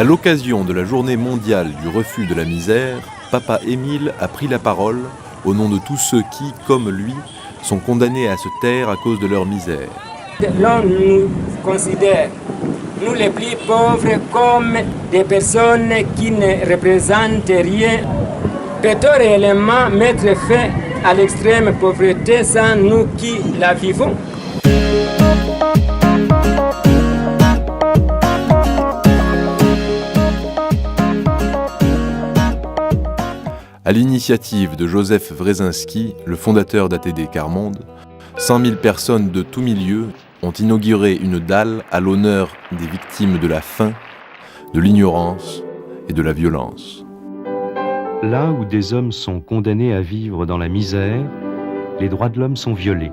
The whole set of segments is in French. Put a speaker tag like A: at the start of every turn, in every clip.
A: À l'occasion de la journée mondiale du refus de la misère, Papa Émile a pris la parole au nom de tous ceux qui, comme lui, sont condamnés à se taire à cause de leur misère.
B: L'on nous considère, nous les plus pauvres, comme des personnes qui ne représentent rien. Peut-on réellement mettre fin à l'extrême pauvreté sans nous qui la vivons?
A: À l'initiative de Joseph Wrezinski, le fondateur d'ATD Quart Monde, 100 000 personnes de tous milieux ont inauguré une dalle à l'honneur des victimes de la faim, de l'ignorance et de la violence.
C: Là où des hommes sont condamnés à vivre dans la misère, les droits de l'homme sont violés.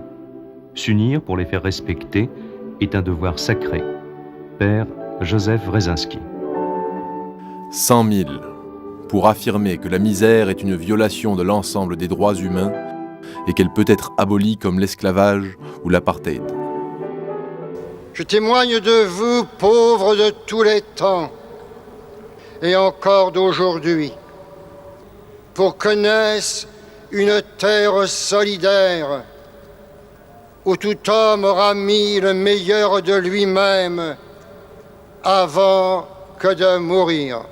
C: S'unir pour les faire respecter est un devoir sacré. Père Joseph Wrezinski.
A: 100 000 pour affirmer que la misère est une violation de l'ensemble des droits humains et qu'elle peut être abolie comme l'esclavage ou l'apartheid.
D: Je témoigne de vous, pauvres de tous les temps, et encore d'aujourd'hui, pour que naisse une terre solidaire, où tout homme aura mis le meilleur de lui-même avant que de mourir.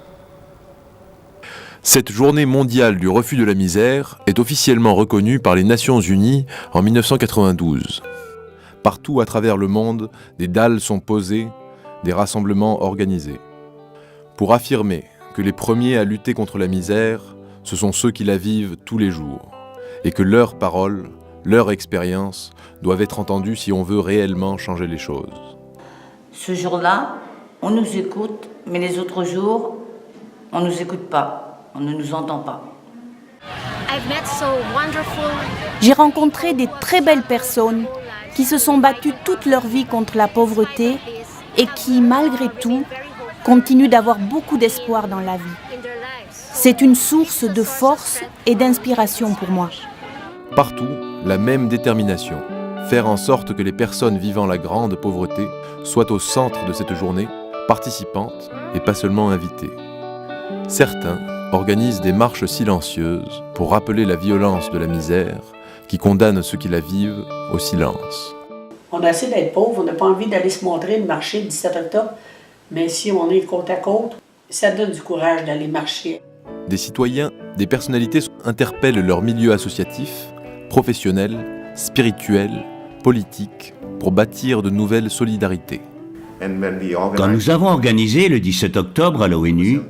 A: Cette journée mondiale du refus de la misère est officiellement reconnue par les Nations Unies en 1992. Partout à travers le monde, des dalles sont posées, des rassemblements organisés. Pour affirmer que les premiers à lutter contre la misère, ce sont ceux qui la vivent tous les jours, et que leurs paroles, leur expérience doivent être entendues si on veut réellement changer les choses.
E: Ce jour-là, on nous écoute, mais les autres jours, on ne nous écoute pas. On ne nous entend pas.
F: J'ai rencontré des très belles personnes qui se sont battues toute leur vie contre la pauvreté et qui, malgré tout, continuent d'avoir beaucoup d'espoir dans la vie. C'est une source de force et d'inspiration pour moi.
A: Partout, la même détermination. Faire en sorte que les personnes vivant la grande pauvreté soient au centre de cette journée, participantes et pas seulement invitées. Certains organisent des marches silencieuses pour rappeler la violence de la misère qui condamne ceux qui la vivent au silence.
G: On a essayé d'être pauvre, on n'a pas envie d'aller se montrer, de marcher le 17 octobre, mais si on est côte à côte, ça donne du courage d'aller marcher.
A: Des citoyens, des personnalités interpellent leur milieu associatif, professionnel, spirituel, politique, pour bâtir de nouvelles solidarités.
H: Quand nous avons organisé le 17 octobre à l'ONU,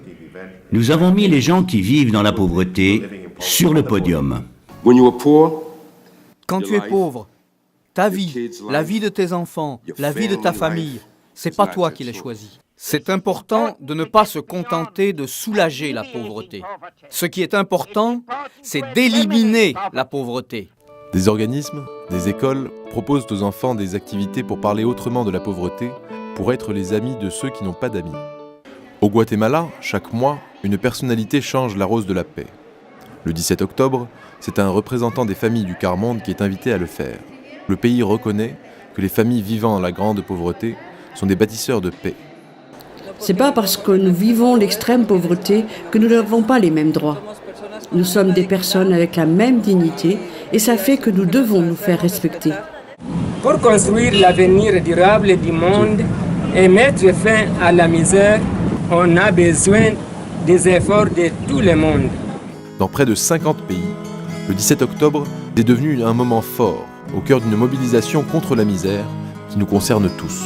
H: nous avons mis les gens qui vivent dans la pauvreté sur le podium.
I: Quand tu es pauvre, ta vie, la vie de tes enfants, la vie de ta famille, c'est pas toi qui l'as choisi. C'est important de ne pas se contenter de soulager la pauvreté. Ce qui est important, c'est d'éliminer la pauvreté.
A: Des organismes, des écoles proposent aux enfants des activités pour parler autrement de la pauvreté, pour être les amis de ceux qui n'ont pas d'amis. Au Guatemala, chaque mois, une personnalité change la rose de la paix. Le 17 octobre, c'est un représentant des familles du Quart Monde qui est invité à le faire. Le pays reconnaît que les familles vivant dans la grande pauvreté sont des bâtisseurs de paix.
J: C'est pas parce que nous vivons l'extrême pauvreté que nous n'avons pas les mêmes droits. Nous sommes des personnes avec la même dignité et ça fait que nous devons nous faire respecter.
B: Pour construire l'avenir durable du monde et mettre fin à la misère, on a besoin des efforts de tout le monde.
A: Dans près de 50 pays, le 17 octobre est devenu un moment fort, au cœur d'une mobilisation contre la misère qui nous concerne tous.